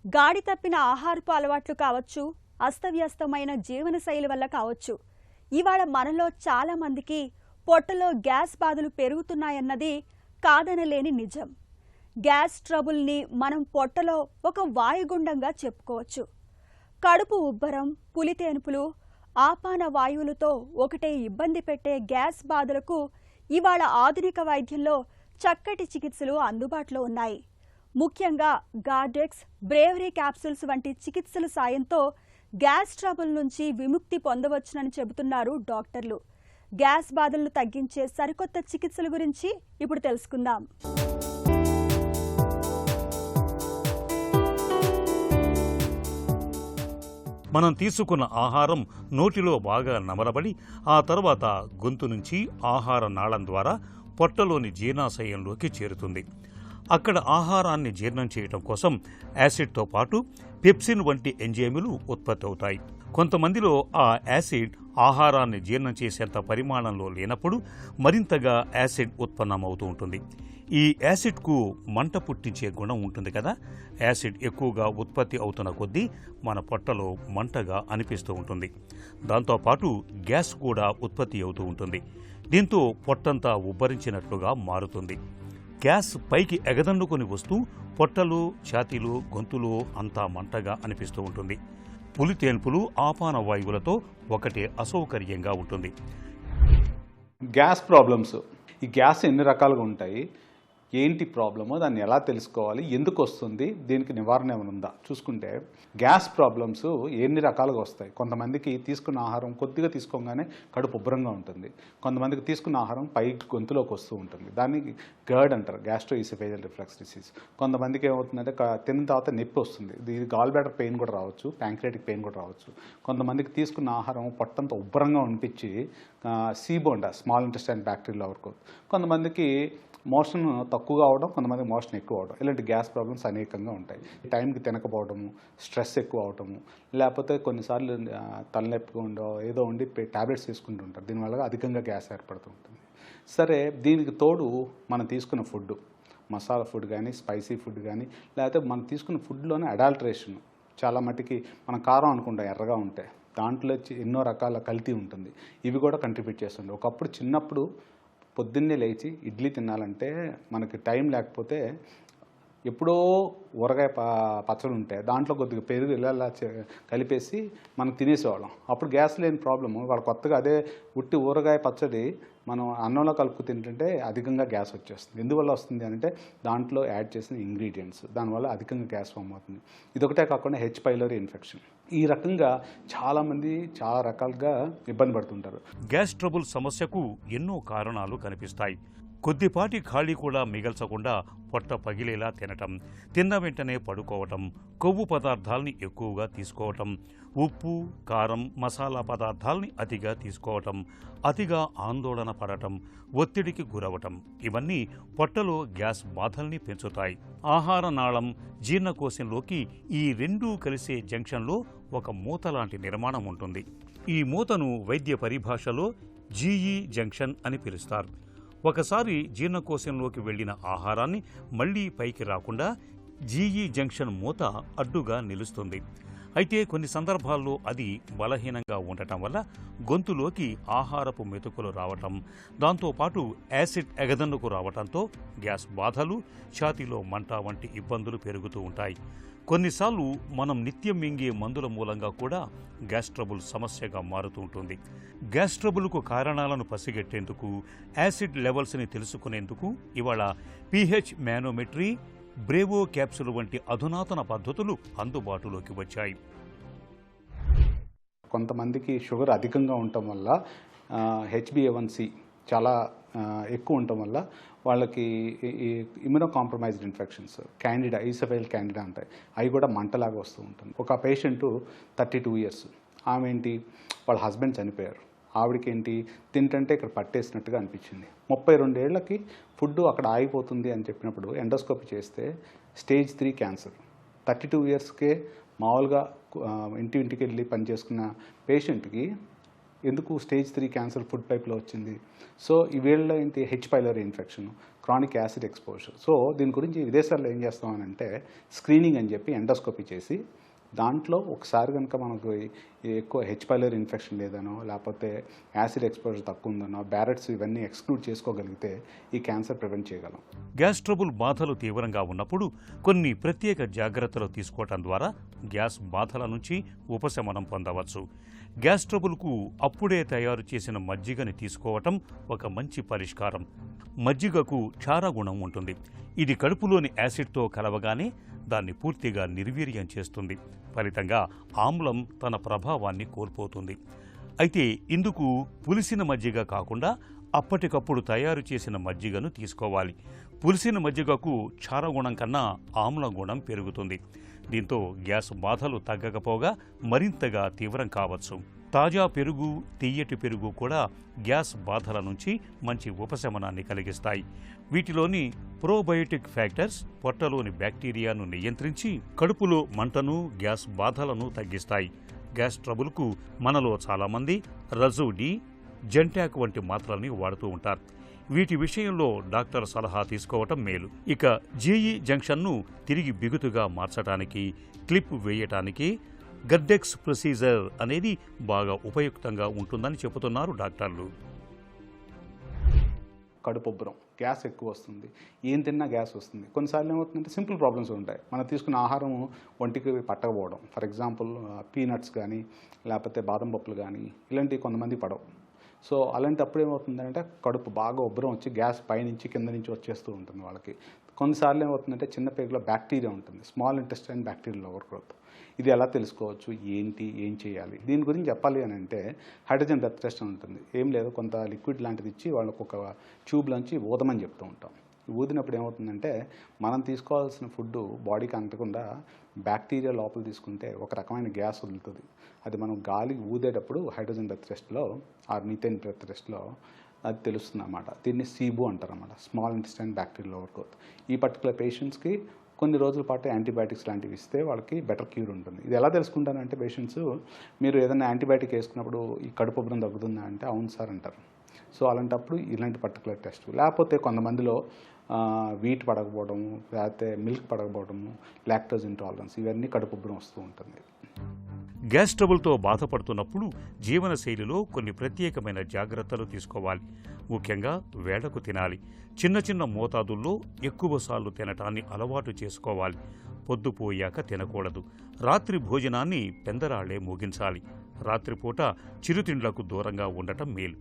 గాడి తప్పిన ఆహారపు అలవాట్లు కావచ్చు, అస్తవ్యస్తమైన జీవనశైలి వల్ల కావచ్చు, ఇవాళ మనలో చాలా మందికి పొట్టలో గ్యాస్ బాధలు పెరుగుతున్నాయన్నది కాదనలేని నిజం. గ్యాస్ ట్రబుల్ని మనం పొట్టలో ఒక వాయుగుండంగా చెప్పుకోవచ్చు. కడుపు ఉబ్బరం, పులితేనుపులు, ఆపాన వాయువులతో ఒకటే ఇబ్బంది పెట్టే గ్యాస్ బాధలకు ఇవాళ ఆధునిక వైద్యంలో చక్కటి చికిత్సలు అందుబాటులో ఉన్నాయి. ముఖ్యంగా గార్డెక్స్, బ్రేవరీ క్యాప్సూల్స్ వంటి చికిత్సల సాయంతో గ్యాస్ ట్రబుల్ నుంచి విముక్తి పొందవచ్చునని చెబుతున్నారు డాక్టర్లు. గ్యాస్ బాధలను తగ్గించే సరికొత్త చికిత్సల గురించి ఇప్పుడు తెలుసుకుందాం. మనం తీసుకున్న ఆహారం నోటిలో బాగా నమలబడి ఆ తర్వాత గొంతు నుంచి ఆహార నాళం ద్వారా పొట్టలోని జీర్ణాశయంలోకి చేరుతుంది. అక్కడ ఆహారాన్ని జీర్ణం చేయడం కోసం యాసిడ్తో పాటు పెప్సిన్ వంటి ఎంజైములు ఉత్పత్తి అవుతాయి. కొంతమందిలో ఆ యాసిడ్ ఆహారాన్ని జీర్ణం చేసేంత పరిమాణంలో లేనప్పుడు మరింతగా యాసిడ్ ఉత్పన్నమవుతూ ఉంటుంది. ఈ యాసిడ్కు మంట పుట్టించే గుణం ఉంటుంది కదా. యాసిడ్ ఎక్కువగా ఉత్పత్తి అవుతున్న కొద్దీ మన పొట్టలో మంటగా అనిపిస్తూ ఉంటుంది. దాంతోపాటు గ్యాస్ కూడా ఉత్పత్తి అవుతూ ఉంటుంది. దీంతో పొట్టంతా ఉబ్బరించినట్లుగా మారుతుంది. గ్యాస్ పైకి ఎగదన్నుకొని వస్తూ పొట్టలు, ఛాతీలు, గొంతులు అంతా మంటగా అనిపిస్తూ ఉంటుంది. పులితేన్పులు, ఆపాన వాయువులతో ఒకటే అసౌకర్యంగా ఉంటుంది. గ్యాస్ ప్రాబ్లమ్స్, ఈ గ్యాస్ ఎన్ని రకాలుగా ఉంటాయి, ఏంటి ప్రాబ్లమో, దాన్ని ఎలా తెలుసుకోవాలి, ఎందుకు వస్తుంది, దీనికి నివారణ ఏమైనా ఉందా చూసుకుంటే గ్యాస్ ప్రాబ్లమ్స్ ఎన్ని రకాలుగా వస్తాయి. కొంతమందికి తీసుకున్న ఆహారం కొద్దిగా తీసుకోగానే కడుపు ఉబ్బరంగా ఉంటుంది. కొంతమందికి తీసుకున్న ఆహారం పైకి గొంతులోకి వస్తూ ఉంటుంది. దాన్ని గర్డ్ అంటారు, గ్యాస్ట్రోఈసోఫేజియల్ రిఫ్లక్స్ డిసీజ్. కొంతమందికి ఏమవుతుందంటే తిన్న తర్వాత నొప్పి వస్తుంది. ఇది గాల్ బ్లాడర్ పెయిన్ కూడా రావచ్చు, ప్యాంక్రియాటిక్ పెయిన్ కూడా రావచ్చు. కొంతమందికి తీసుకున్న ఆహారం పొట్టంతా ఉబ్బరంగా అనిపించి సీబోండా, స్మాల్ ఇంటెస్టైన్ బ్యాక్టీరియల్ ఓవర్గ్రోత్. కొంతమందికి మోషన్ తక్కువగా అవడం, కొంతమంది మోషన్ ఎక్కువ అవడం. ఇలాంటి గ్యాస్ ప్రాబ్లమ్స్ అనేకంగా ఉంటాయి. టైంకి తినకపోవడము, స్ట్రెస్ ఎక్కువ అవటము, లేకపోతే కొన్నిసార్లు తలనొప్పిగా ఉండో ఏదో ఉండి ట్యాబ్లెట్స్ తీసుకుంటూ ఉంటారు. దీనివల్ల అధికంగా గ్యాస్ ఏర్పడుతూ ఉంటుంది. సరే, దీనికి తోడు మనం తీసుకున్న ఫుడ్, మసాలా ఫుడ్ కానీ, స్పైసీ ఫుడ్ కానీ, లేకపోతే మనం తీసుకున్న ఫుడ్లోనే అడాల్టరేషన్. చాలా మటుకి మనం కారం అనుకుంటాం ఎర్రగా ఉంటే, దాంట్లో ఎన్నో రకాల కల్తీ ఉంటుంది. ఇవి కూడా కంట్రిబ్యూట్ చేస్తుంది. ఒకప్పుడు చిన్నప్పుడు పొద్దున్నే లేచి ఇడ్లీ తినాలంటే మనకి టైం లేకపోతే ఎప్పుడో ఊరగాయ పచ్చడి ఉంటే దాంట్లో కొద్దిగా పెరుగు ఇలా కలిపేసి మనం తినేసేవాళ్ళం. అప్పుడు గ్యాస్ లేని ప్రాబ్లము. వాడు కొత్తగా అదే ఉట్టి ఊరగాయ పచ్చడి మనం అన్నంలో కలుపుకు తింటుంటే అధికంగా గ్యాస్ వచ్చేస్తుంది. ఎందువల్ల వస్తుంది అంటే దాంట్లో యాడ్ చేసిన ఇంగ్రీడియంట్స్, దానివల్ల అధికంగా గ్యాస్ ఫామ్ అవుతుంది. ఇదొకటే కాకుండా హెచ్ పైలోరీ ఇన్ఫెక్షన్. ఈ రకంగా చాలామంది చాలా రకాలుగా ఇబ్బంది పడుతుంటారు. గ్యాస్ ట్రబుల్ సమస్యకు ఎన్నో కారణాలు కనిపిస్తాయి. కొద్దిపాటి ఖాళీ కూడా మిగల్చకుండా పొట్ట పగిలేలా తినటం, తిన్న వెంటనే పడుకోవటం, కొవ్వు పదార్థాల్ని ఎక్కువగా తీసుకోవటం, ఉప్పు, కారం, మసాలా పదార్థాల్ని అతిగా తీసుకోవటం, అతిగా ఆందోళన పడటం, ఒత్తిడికి గురవటం, ఇవన్నీ పొట్టలో గ్యాస్ బాధల్ని పెంచుతాయి. ఆహార నాళం, జీర్ణకోశంలోకి ఈ రెండూ కలిసే జంక్షన్లో ఒక మూత లాంటి నిర్మాణం ఉంటుంది. ఈ మూతను వైద్య పరిభాషలో జీఈ జంక్షన్ అని పిలుస్తారు. ఒకసారి జీర్ణకోశంలోకి వెళ్లిన ఆహారాన్ని మళ్లీ పైకి రాకుండా జీఈ జంక్షన్ మూత అడ్డుగా నిలుస్తుంది. అయితే కొన్ని సందర్భాల్లో అది బలహీనంగా ఉండటం వల్ల గొంతులోకి ఆహారపు మెతుకులు రావటం, దాంతోపాటు యాసిడ్ ఎగదన్నుకు రావటంతో గ్యాస్ బాధలు, ఛాతీలో మంట వంటి ఇబ్బందులు పెరుగుతూ ఉంటాయి. కొన్నిసార్లు మనం నిత్యం మింగే మందుల మూలంగా కూడా గ్యాస్ ట్రబుల్ సమస్యగా మారుతూ ఉంటుంది. గ్యాస్ ట్రబుల్కు కారణాలను పసిగట్టేందుకు, యాసిడ్ లెవెల్స్ని తెలుసుకునేందుకు ఇవాళ పీహెచ్ మానోమెట్రీ, బ్రేవో క్యాప్సూల్ వంటి అధునాతన పద్ధతులు అందుబాటులోకి వచ్చాయి. కొంతమందికి షుగర్ అధికంగా ఉండటం వల్ల HbA1c చాలా ఎక్కువ ఉండటం వల్ల వాళ్ళకి ఈ immunocompromised infections, candida, oesophageal candida ఉంటాయి. అవి కూడా మంటలాగా వస్తూ ఉంటుంది. ఒక పేషెంటు 32 years, ఆమె ఏంటి, వాళ్ళ హస్బెండ్ చనిపోయారు. ఆవిడకి ఏంటి, తింటుంటే ఇక్కడ పట్టేసినట్టుగా అనిపించింది. 32 ఏళ్లకి ఫుడ్ అక్కడ ఆగిపోతుంది అని చెప్పినప్పుడు ఎండోస్కోపీ చేస్తే స్టేజ్ 3 క్యాన్సర్. 32 yearsకే మామూలుగా ఇంటికి వెళ్ళి పనిచేసుకున్న పేషెంట్కి ఎందుకు స్టేజ్ 3 క్యాన్సర్ ఫుడ్ పైప్లో వచ్చింది? సో ఈ వీళ్ళలో ఏంటి, H pylori infection. Chronic acid exposure. So దీని గురించి విదేశాల్లో ఏం చేస్తామనంటే స్క్రీనింగ్ అని చెప్పి ఎండోస్కోపీ చేసి దాంట్లో ఒకసారి కనుక మనకు ఎక్కువ హెచ్ పైలరీ ఇన్ఫెక్షన్ లేదనో లేకపోతే యాసిడ్ ఎక్స్పోజర్ తక్కువ ఉందనో బ్యారెట్స్ ఇవన్నీ ఎక్స్క్లూడ్ చేసుకోగలిగితే ఈ క్యాన్సర్ ప్రివెంట్ చేయగలం. గ్యాస్ ట్రబుల్ బాధలు తీవ్రంగా ఉన్నప్పుడు కొన్ని ప్రత్యేక జాగ్రత్తలు తీసుకోవటం ద్వారా గ్యాస్ బాధల నుంచి ఉపశమనం పొందవచ్చు. గ్యాస్ ట్రబుల్కు అప్పుడే తయారు చేసిన మజ్జిగని తీసుకోవటం ఒక మంచి పరిష్కారం. మజ్జిగకు క్షార గుణం ఉంటుంది. ఇది కడుపులోని యాసిడ్తో కలవగానే దాన్ని పూర్తిగా నిర్వీర్యం చేస్తుంది. ఫలితంగా ఆమ్లం తన ప్రభావాన్ని కోల్పోతుంది. అయితే ఇందుకు పులిసిన మజ్జిగ కాకుండా అప్పటికప్పుడు తయారు చేసిన మజ్జిగను తీసుకోవాలి. పులిసిన మజ్జిగకు క్షారగుణం కన్నా ఆమ్ల గుణం పెరుగుతుంది. దీంతో గ్యాస్ బాధలు తగ్గకపోగా మరింతగా తీవ్రం కావచ్చు. తాజా పెరుగు, తియ్యటి పెరుగు కూడా గ్యాస్ బాధల నుంచి మంచి ఉపశమనాన్ని కలిగిస్తాయి. వీటిలోని ప్రోబయోటిక్ ఫ్యాక్టర్స్ పొట్టలోని బ్యాక్టీరియాను నియంత్రించి కడుపులో మంటను, గ్యాస్ బాధలను తగ్గిస్తాయి. గ్యాస్ ట్రబుల్కు మనలో చాలామంది రజోడి, జెంటాక్ వంటి మాత్రల్ని వాడుతూ ఉంటారు. వీటి విషయంలో డాక్టర్ సలహా తీసుకోవటం మేలు. ఇక జీఈ జంక్షన్ను తిరిగి బిగుతుగా మార్చడానికి, క్లిప్ వేయటానికి గర్డెక్స్ ప్రొసీజర్ అనేది బాగా ఉపయుక్తంగా ఉంటుందని చెబుతున్నారు డాక్టర్లు. కడుపు ఉబ్బరం, గ్యాస్ ఎక్కువ వస్తుంది, ఏం తిన్నా గ్యాస్ వస్తుంది. కొన్నిసార్లు ఏమవుతుందంటే సింపుల్ ప్రాబ్లమ్స్ ఉంటాయి. మనం తీసుకున్న ఆహారం ఒంటికి పట్టకపోవడం, ఫర్ ఎగ్జాంపుల్ పీనట్స్ కానీ లేకపోతే బాదం పప్పులు కానీ ఇలాంటివి కొంతమంది పడవు. సో అలాంటప్పుడు ఏమవుతుందంటే కడుపు బాగా ఉబ్బరం వచ్చి గ్యాస్ పైనుంచి కింద నుంచి వచ్చేస్తూ ఉంటుంది వాళ్ళకి. కొన్నిసార్లు ఏమవుతుందంటే చిన్న పేగులో బ్యాక్టీరియా ఉంటుంది, small intestine bacterial over growth. ఇది ఎలా తెలుసుకోవచ్చు, ఏం చేయాలి? దీని గురించి చెప్పాలి అని అంటే హైడ్రోజన్ డెత్ టెస్ట్ అని ఉంటుంది. ఏం లేదు, కొంత లిక్విడ్ లాంటిది ఇచ్చి వాళ్ళకు ఒక ట్యూబ్లోంచి ఊదమని చెప్తూ ఉంటాం. ఊదినప్పుడు ఏమవుతుందంటే మనం తీసుకోవాల్సిన ఫుడ్ బాడీకి అంటకుండా బ్యాక్టీరియా లోపల తీసుకుంటే ఒక రకమైన గ్యాస్ వదులుతుంది. అది మనం గాలి ఊదేటప్పుడు హైడ్రోజన్ డెత్ టెస్ట్లో ఆర్ మీథేన్ డెత్ టెస్ట్లో అది తెలుస్తుంది అన్నమాట. దీన్ని సీబు అంటారు అన్నమాట, small intestine bacterial over growth. ఈ పర్టికులర్ పేషెంట్స్కి కొన్ని రోజుల పాటు యాంటీబయాటిక్స్ లాంటివి ఇస్తే వాళ్ళకి బెటర్ క్యూర్ ఉంటుంది. ఇది ఎలా తెలుసుకుంటానంటే పేషెంట్స్, మీరు ఏదైనా యాంటీబయాటిక్ వేసుకున్నప్పుడు ఈ కడుపు ఉబ్బరం తగ్గుతుందా అంటే అవును సార్ అంటారు. సో అలాంటప్పుడు ఇలాంటి పర్టికులర్ టెస్ట్. లేకపోతే కొంతమందిలో వీట్ పడకపోవడము, లేకపోతే మిల్క్ పడకపోవడము, లాక్టోజ్ ఇంటాలరెన్స్, ఇవన్నీ కడుపు ఉబ్బరం వస్తూ ఉంటుంది. గ్యాస్ ట్రబుల్తో బాధపడుతున్నప్పుడు జీవనశైలిలో కొన్ని ప్రత్యేకమైన జాగ్రత్తలు తీసుకోవాలి. ముఖ్యంగా వేళకు తినాలి. చిన్న చిన్న మోతాదుల్లో ఎక్కువసార్లు తినటాన్ని అలవాటు చేసుకోవాలి. పొద్దుపోయాక తినకూడదు. రాత్రి భోజనాన్ని పెందరాళ్లే ముగించాలి. రాత్రిపూట చిరుతిండ్లకు దూరంగా ఉండటం మేలు.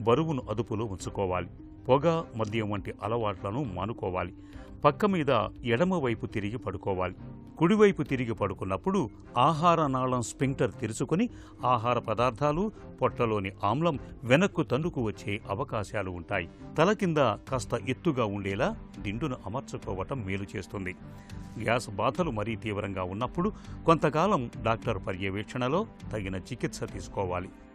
బరువును అదుపులో ఉంచుకోవాలి. పొగ, మద్యం వంటి అలవాట్లను మానుకోవాలి. పక్క మీద ఎడమవైపు తిరిగి పడుకోవాలి. కుడివైపు తిరిగి పడుకున్నప్పుడు ఆహార నాళం స్పింక్టర్ తెరుచుకొని ఆహార పదార్థాలు, పొట్టలోని ఆమ్లం వెనక్కు తన్నుకు వచ్చే అవకాశాలు ఉంటాయి. తల కింద కాస్త ఎత్తుగా ఉండేలా దిండును అమర్చుకోవటం మేలు చేస్తుంది. గ్యాస్ బాధలు మరీ తీవ్రంగా ఉన్నప్పుడు కొంతకాలం డాక్టర్ పర్యవేక్షణలో తగిన చికిత్స తీసుకోవాలి.